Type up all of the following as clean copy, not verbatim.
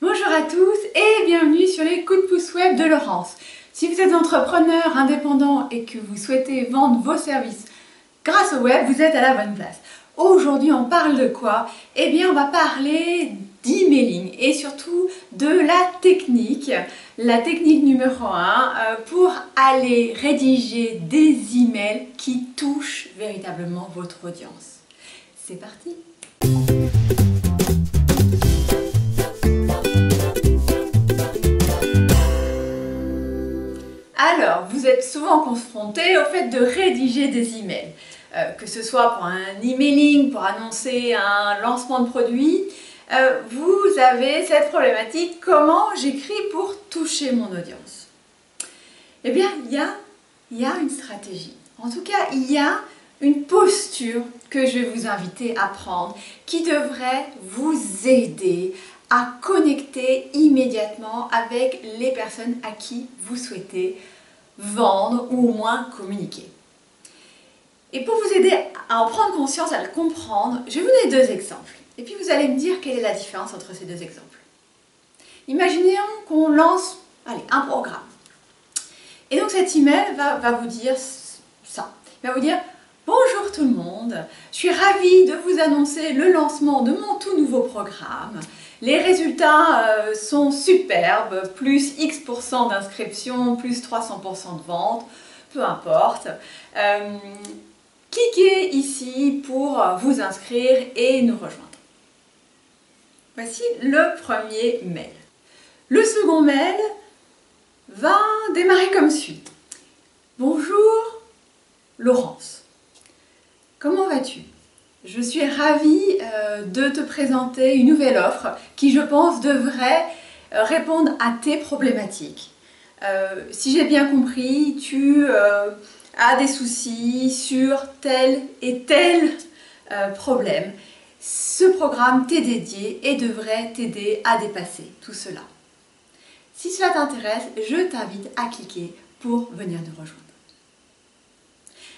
Bonjour à tous et bienvenue sur les coups de pouce web de Laurence. Si vous êtes entrepreneur indépendant et que vous souhaitez vendre vos services grâce au web, vous êtes à la bonne place. Aujourd'hui, on parle de quoi? Eh bien, on va parler d'emailing et surtout de la technique numéro 1 pour aller rédiger des emails qui touchent véritablement votre audience. C'est parti! Alors, vous êtes souvent confronté au fait de rédiger des emails, que ce soit pour un emailing, pour annoncer un lancement de produit. Vous avez cette problématique, comment j'écris pour toucher mon audience? Eh bien, il y a une stratégie. En tout cas, il y a une posture que je vais vous inviter à prendre qui devrait vous aider à connecter immédiatement avec les personnes à qui vous souhaitez vendre ou au moins communiquer. Et pour vous aider à en prendre conscience, à le comprendre, je vais vous donner deux exemples. Et puis vous allez me dire quelle est la différence entre ces deux exemples. Imaginez qu'on lance un programme. Et donc cet email va vous dire ça. Il va vous dire: bonjour tout le monde, je suis ravie de vous annoncer le lancement de mon tout nouveau programme. Les résultats sont superbes, plus X% d'inscription, plus 300% de vente, peu importe. Cliquez ici pour vous inscrire et nous rejoindre. Voici le premier mail. Le second mail va démarrer comme suit. Bonjour Laurence, comment vas-tu? Je suis ravie de te présenter une nouvelle offre qui, je pense, devrait répondre à tes problématiques. Si j'ai bien compris, tu as des soucis sur tel et tel problème. Ce programme t'est dédié et devrait t'aider à dépasser tout cela. Si cela t'intéresse, je t'invite à cliquer pour venir nous rejoindre.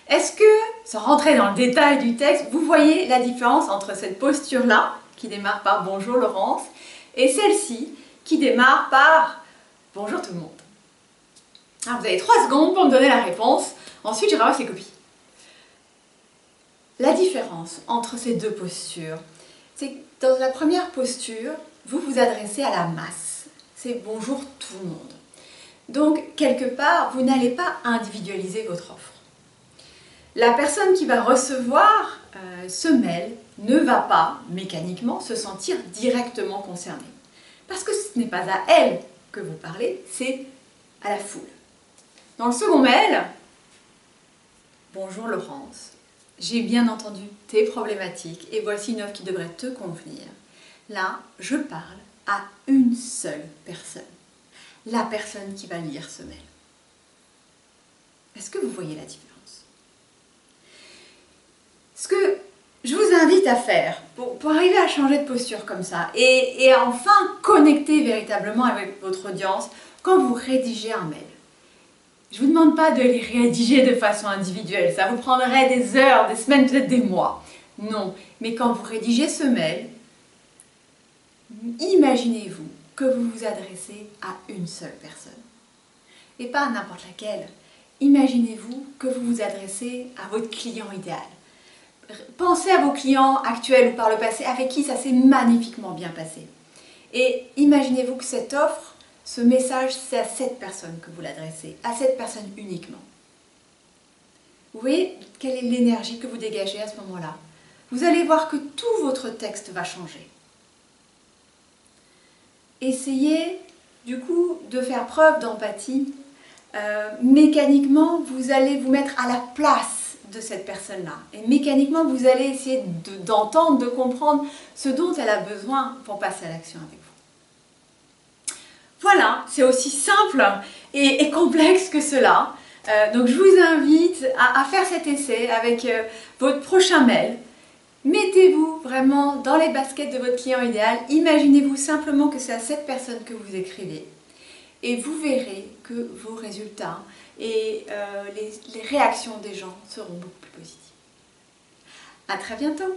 Est-ce que, sans rentrer dans le détail du texte, vous voyez la différence entre cette posture-là, qui démarre par « Bonjour Laurence », et celle-ci, qui démarre par « Bonjour tout le monde ». Alors vous avez 3 secondes pour me donner la réponse, ensuite je ramasse les copies. La différence entre ces deux postures, c'est que dans la première posture, vous vous adressez à la masse. C'est « Bonjour tout le monde ». Donc, quelque part, vous n'allez pas individualiser votre offre. La personne qui va recevoir ce mail ne va pas, mécaniquement, se sentir directement concernée. Parce que ce n'est pas à elle que vous parlez, c'est à la foule. Dans le second mail, bonjour Laurence, j'ai bien entendu tes problématiques et voici une offre qui devrait te convenir. Là, je parle à une seule personne, la personne qui va lire ce mail. Est-ce que vous voyez la différence? Ce que je vous invite à faire pour arriver à changer de posture comme ça et à enfin connecter véritablement avec votre audience quand vous rédigez un mail. Je ne vous demande pas de les rédiger de façon individuelle, ça vous prendrait des heures, des semaines, peut-être des mois. Non, mais quand vous rédigez ce mail, imaginez-vous que vous vous adressez à une seule personne. Et pas à n'importe laquelle. Imaginez-vous que vous vous adressez à votre client idéal. Pensez à vos clients actuels ou par le passé avec qui ça s'est magnifiquement bien passé. Et imaginez-vous que cette offre, ce message, c'est à cette personne que vous l'adressez, à cette personne uniquement. Vous voyez quelle est l'énergie que vous dégagez à ce moment-là? Vous allez voir que tout votre texte va changer. Essayez du coup de faire preuve d'empathie. Mécaniquement, vous allez vous mettre à la place de cette personne-là. Et mécaniquement, vous allez essayer d'entendre, de comprendre ce dont elle a besoin pour passer à l'action avec vous. Voilà, c'est aussi simple et complexe que cela. Donc je vous invite à faire cet essai avec votre prochain mail. Mettez-vous vraiment dans les baskets de votre client idéal. Imaginez-vous simplement que c'est à cette personne que vous écrivez. Et vous verrez que vos résultats et les réactions des gens seront beaucoup plus positives. À très bientôt!